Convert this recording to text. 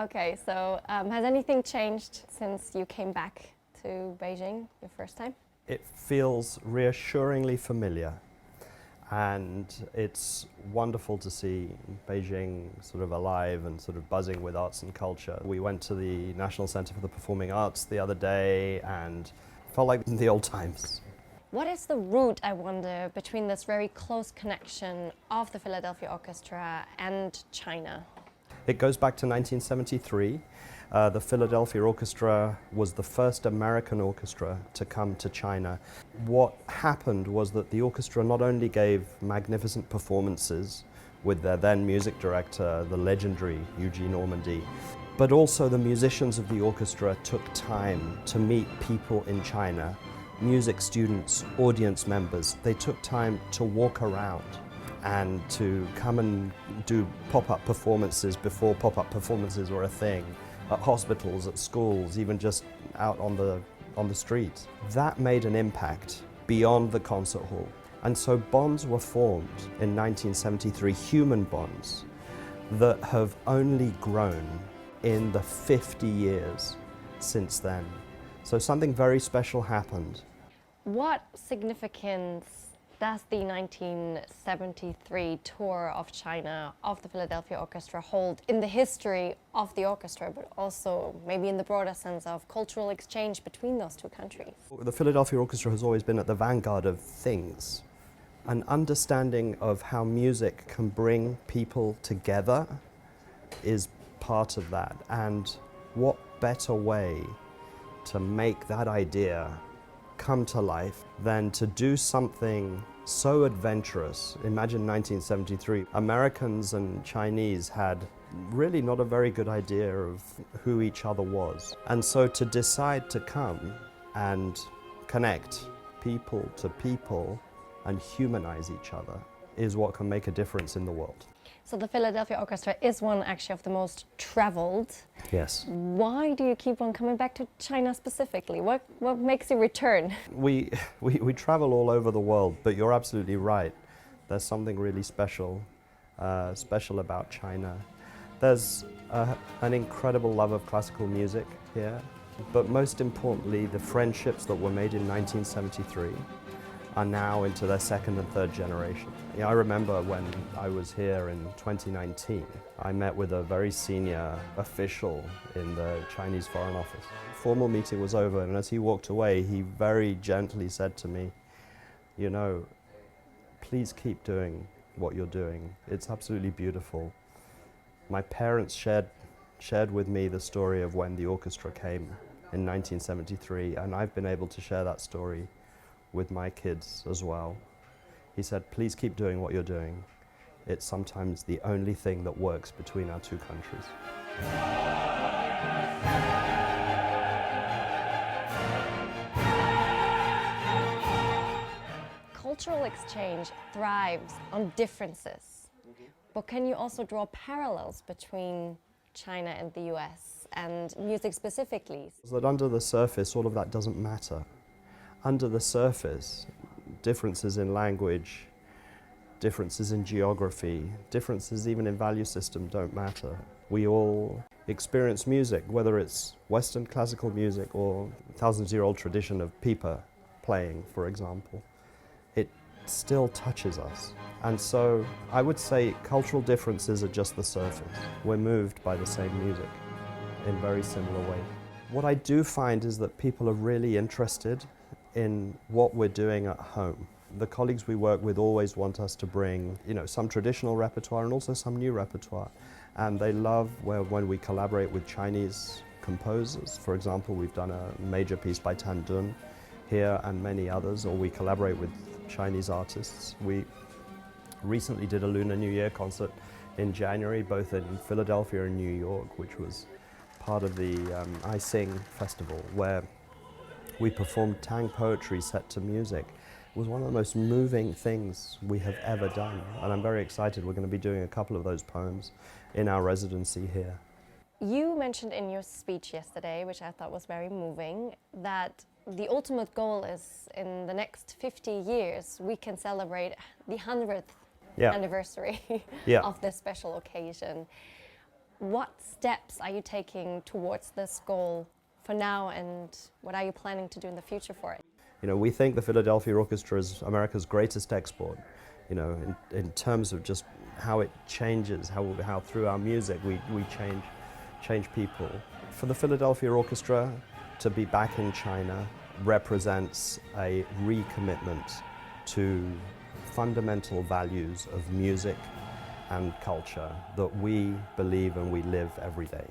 Okay, so has anything changed since you came back to Beijing your first time? It feels reassuringly familiar, and it's wonderful to see Beijing sort of alive and sort of buzzing with arts and culture. We went to the National Center for the Performing Arts the other day and felt like the old times. What is the root, I wonder, between this very close connection of the Philadelphia Orchestra and China? It goes back to 1973. The Philadelphia Orchestra was the first American orchestra to come to China. What happened was that the orchestra not only gave magnificent performances with their then music director, the legendary Eugene Ormandy, but also the musicians of the orchestra took time to meet people in China, music students, audience members. They took time to walk around and to come and do pop-up performances before pop-up performances were a thing, at hospitals, at schools, even just out on the street. That made an impact beyond the concert hall. And so bonds were formed in 1973, human bonds, that have only grown in the 50 years since then. So something very special happened. What significance does the 1973 tour of China of the Philadelphia Orchestra hold in the history of the orchestra, but also maybe in the broader sense of cultural exchange between those two countries? The Philadelphia Orchestra has always been at the vanguard of things. An understanding of how music can bring people together is part of that. And what better way to make that idea come to life than to do something so adventurous. Imagine 1973. Americans and Chinese had really not a very good idea of who each other was. And so to decide to come and connect people to people and humanize each other is what can make a difference in the world. So the Philadelphia Orchestra is one actually of the most traveled. Yes. Why do you keep on coming back to China specifically? What makes you return? We travel all over the world, but you're absolutely right. There's something really special about China. There's an incredible love of classical music here, but most importantly, the friendships that were made in 1973 are now into their second and third generation. Yeah, I remember when I was here in 2019, I met with a very senior official in the Chinese Foreign Office. Formal meeting was over, and as he walked away, he very gently said to me, you know, please keep doing what you're doing. It's absolutely beautiful. My parents shared with me the story of when the orchestra came in 1973, and I've been able to share that story with my kids as well. He said, please keep doing what you're doing. It's sometimes the only thing that works between our two countries. Cultural exchange thrives on differences, but can you also draw parallels between China and the US and music specifically? So that under the surface, all of that doesn't matter. Under the surface, differences in language, differences in geography, differences even in value system don't matter. We all experience music, whether it's Western classical music or thousands-year-old tradition of pipa playing, for example. It still touches us. And so I would say cultural differences are just the surface. We're moved by the same music in very similar ways. What I do find is that people are really interested in what we're doing at home. The colleagues we work with always want us to bring, some traditional repertoire and also some new repertoire. And they love when we collaborate with Chinese composers. For example, we've done a major piece by Tan Dun here and many others, or we collaborate with Chinese artists. We recently did a Lunar New Year concert in January, both in Philadelphia and New York, which was part of the I Sing festival, where we performed Tang poetry set to music. It was one of the most moving things we have ever done, and I'm very excited. We're going to be doing a couple of those poems in our residency here. You mentioned in your speech yesterday, which I thought was very moving, that the ultimate goal is in the next 50 years we can celebrate the 100th anniversary of this special occasion. What steps are you taking towards this goal for now, and what are you planning to do in the future for it? You know, we think the Philadelphia Orchestra is America's greatest export, you know, in terms of just how it changes, how through our music we change people. For the Philadelphia Orchestra to be back in China represents a recommitment to fundamental values of music and culture that we believe and we live every day.